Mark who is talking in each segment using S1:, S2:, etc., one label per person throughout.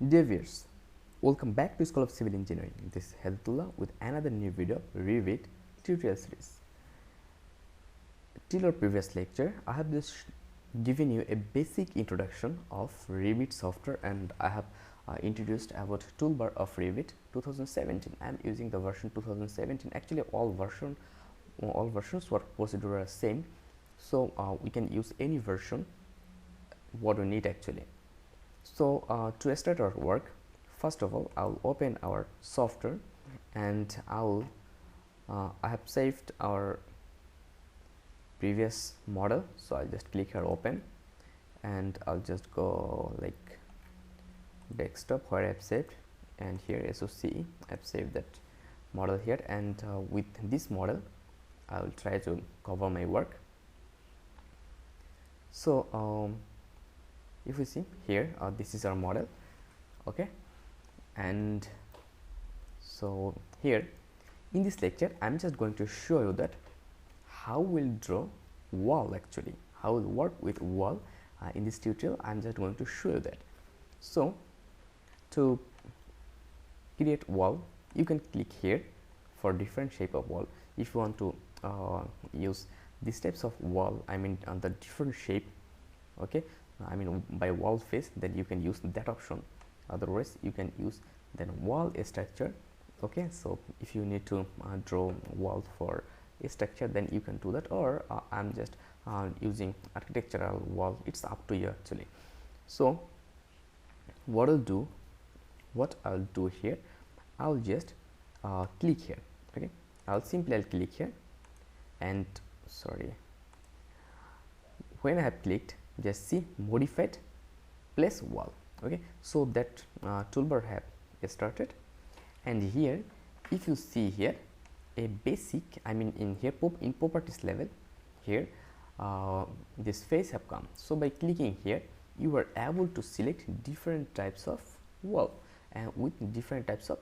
S1: Dear viewers, welcome back to School of Civil Engineering. This is Hedaetullah with another new video Revit tutorial series. Till our previous lecture, I have just given you a basic introduction of Revit software, and I have introduced about toolbar of Revit 2017. I am using the version 2017. Actually, all versions were procedural same, so we can use any version what we need actually. So to start our work, first of all, I'll open our software, and I have saved our previous model, so I'll just click here open, and I'll just go like desktop where I've saved, and here SOCE I've saved that model here, and with this model I'll try to cover my work. So if you see here, this is our model, okay, and so here in this lecture I'm just going to show you that how we'll draw wall, actually how we'll work with wall. In this tutorial I'm just going to show you that. So to create wall, you can click here for different shape of wall. If you want to use these types of wall, I mean the different shape, okay, I mean by wall face, then you can use that option. Otherwise you can use then wall structure, okay. So if you need to draw wall for a structure, then you can do that, or I'm just using architectural wall. It's up to you actually. So what I'll do here, I'll just click here, okay. I'll click here, and when I have clicked, just see modified place wall, okay. So that toolbar have started, and here if you see here a basic, I mean in here in properties level, here this face have come. So by clicking here, you are able to select different types of wall, and with different types of,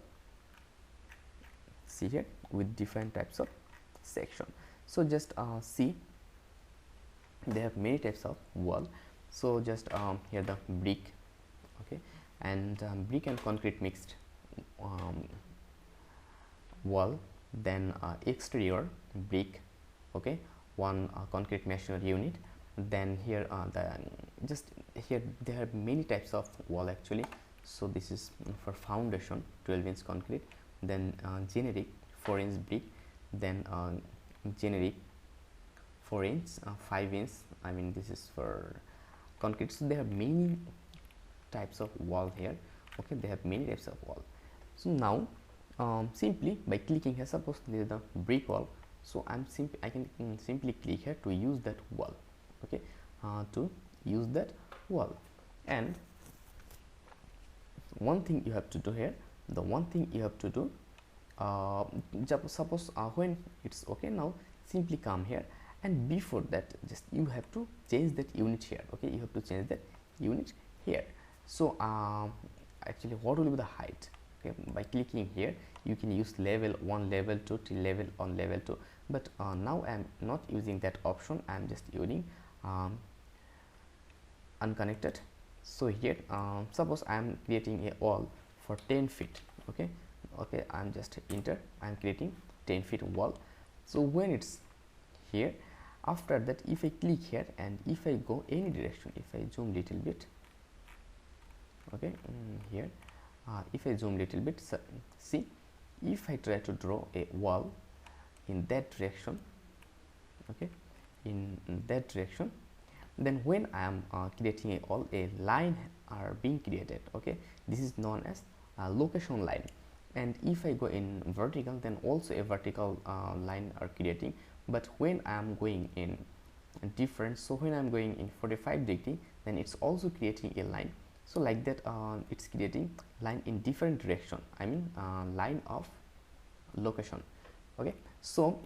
S1: see here, with different types of section. So just see, they have many types of wall. So just here the brick, okay, and brick and concrete mixed wall, then exterior brick, okay, one concrete masonry unit. Then here there are many types of wall actually. So this is for foundation 12-inch concrete, then generic 4-inch brick, then generic 4-inch 5-inch, I mean this is for concrete. So they have many types of wall here, okay, they have many types of wall. So now simply by clicking here, suppose this is the brick wall, so I can simply click here to use that wall, okay, to use that wall. And one thing you have to do here, suppose when it's okay, now simply come here, and before that just you have to change that unit here, okay, you have to change that unit here. So actually what will be the height, okay, by clicking here you can use level 1, level 2 till level on level 2, but now I am not using that option, I am just using unconnected. So here suppose I am creating a wall for 10 feet, okay, I'm just enter, I'm creating 10 feet wall. So when it's here, after that if I click here, and if I go any direction, if I zoom little bit, okay, here if I zoom little bit, see, if I try to draw a wall in that direction, okay, in that direction, then when I am creating a wall, a line are being created, okay, this is known as location line. And if I go in vertical, then also a vertical line are creating. But when I am going in different, so when I am going in 45 degree, then it's also creating a line. So like that it's creating line in different direction, I mean line of location, okay. So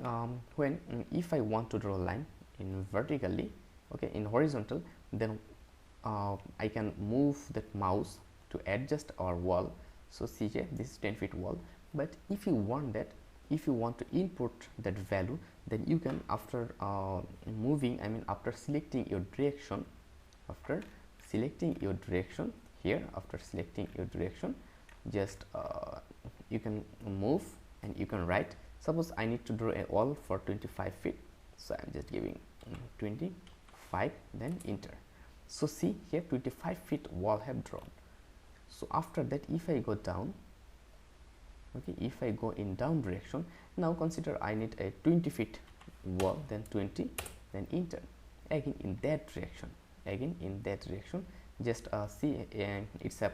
S1: when if I want to draw a line in vertically, okay, in horizontal, then I can move that mouse to adjust our wall. So see here, this is 10 feet wall, but if you want to input that value, then you can, after moving, I mean after selecting your direction, here, after selecting your direction, just you can move and you can write. Suppose I need to draw a wall for 25 feet, so I'm just giving 25, then enter. So see here, 25 feet wall have drawn. So after that, if I go down, okay, if I go in down direction, now consider I need a 20 feet wall, then 20, then enter. Again in that direction, again in that direction, just see it's a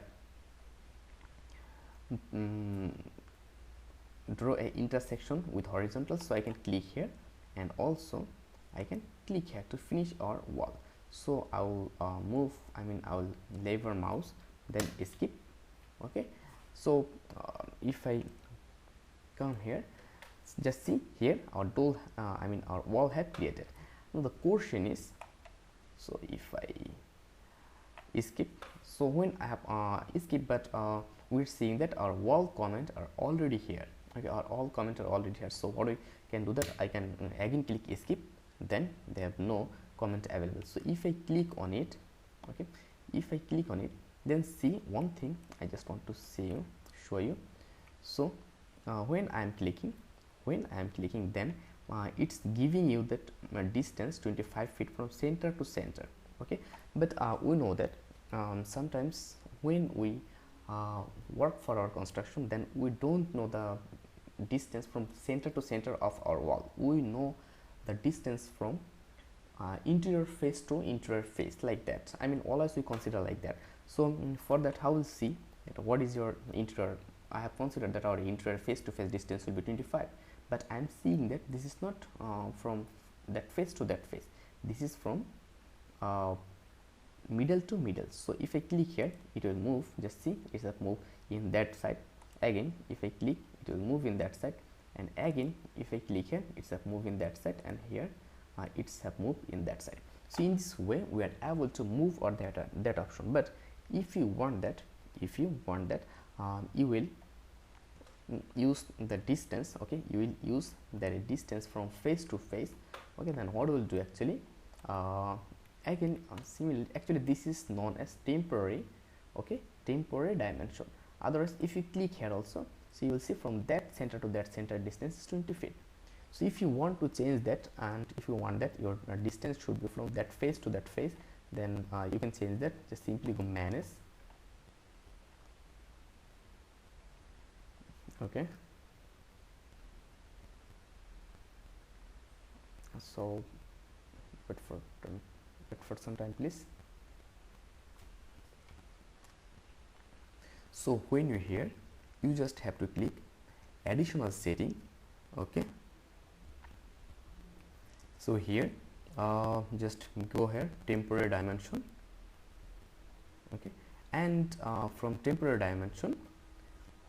S1: draw a intersection with horizontal, so I can click here and also I can click here to finish our wall. So I will move, I will lever mouse, then escape. Okay, so if I come here, just see here our door, our wall have created. Now the question is, so if I skip, so when I have skip, but we're seeing that our wall comment are already here. Okay, our all comment are already here. So what we can do that, I can again click escape, then they have no comment available. So if I click on it, okay, if I click on it, then see one thing I just want to show you. So when I am clicking, then it's giving you that distance 25 feet from center to center. Okay, but we know that sometimes when we work for our construction, then we don't know the distance from center to center of our wall. We know the distance from interior face to interior face, like that. Always we consider like that. So for that, how we'll see that what is your interior. I have considered that our interior face to face distance will be 25, but I am seeing that this is not from that face to that face. This is from middle to middle. So if I click here, it will move. Just see, it's a move in that side. Again, if I click, it will move in that side, and again if I click here, it's a move in that side, and here it's a move in that side. So in this way, we are able to move or that option. But if you want that, you will use the distance. Okay, you will use the distance from face to face. Okay, then what we'll do actually, again similarly, actually this is known as temporary. Okay, temporary dimension. Otherwise, if you click here also, so you will see from that center to that center distance is 20 feet. So if you want to change that, and if you want that your distance should be from that face to that face, then you can change that. Just simply go manage. Okay, so wait for some time, please. So when you're here, you just have to click additional setting. Okay, so here just go here, temporary dimension. Okay, and from temporary dimension,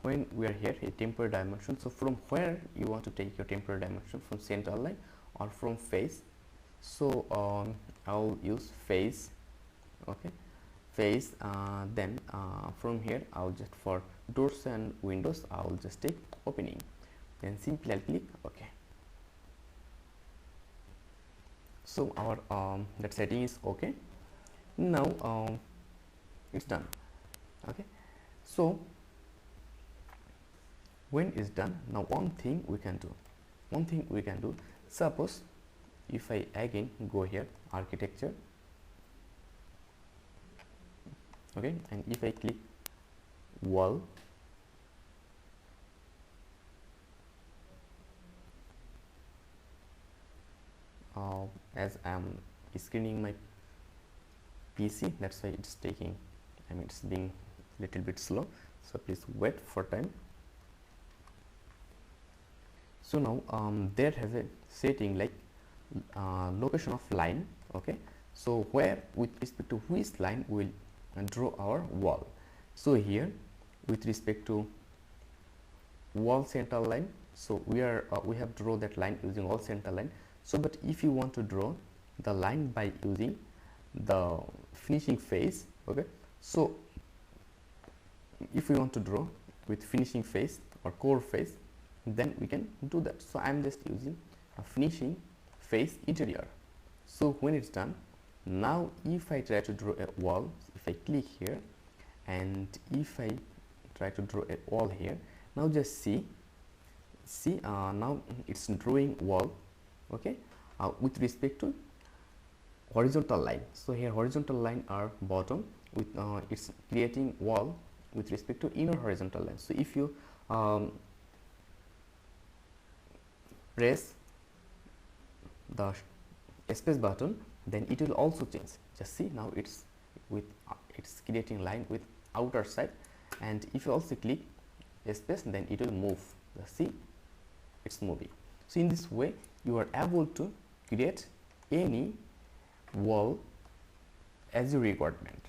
S1: when we are here, a temporary dimension, so from where you want to take your temporary dimension, from center line or from face. So I'll use face. Okay, face. Then from here, I'll just, for doors and windows, I'll just take opening, then simply I'll click OK. So our that setting is okay. Now it's done. Okay, so when it's done, now one thing we can do, suppose if I again go here, architecture, okay, and if I click wall, as I am screening my PC, that's why it's taking, it's being little bit slow, so please wait for time. So now there has a setting like location of line. Okay, so where, with respect to which line we will draw our wall. So here with respect to wall center line, so we have drawn that line using wall center line. So but if you want to draw the line by using the finishing face, okay, so if we want to draw with finishing face or core face, then we can do that. So I'm just using a finishing face interior. So when it's done, now if I try to draw a wall, if I click here and if I try to draw a wall here, now just see now it's drawing wall, okay, with respect to horizontal line. So here horizontal line are bottom, with it's creating wall with respect to inner horizontal line. So if you press the space button, then it will also change. Just see, now it's with it's creating line with outer side, and if you also click space, then it will move. Just see, it's moving. So in this way you are able to create any wall as your requirement.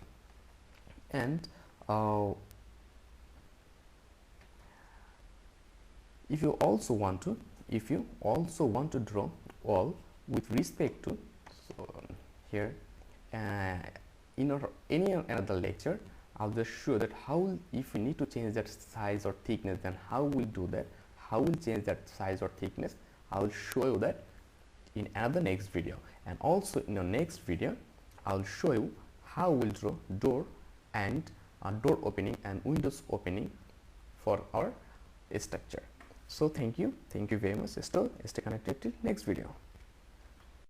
S1: And if you also want to draw wall with respect to, so here in any another lecture I'll just show that how, if you need to change that size or thickness, then how we'll do that, how we'll change that size or thickness. I'll show you that in another next video. And also in your next video I'll show you how we'll draw door and door opening and windows opening for our structure. So thank you very much. Stay connected till next video.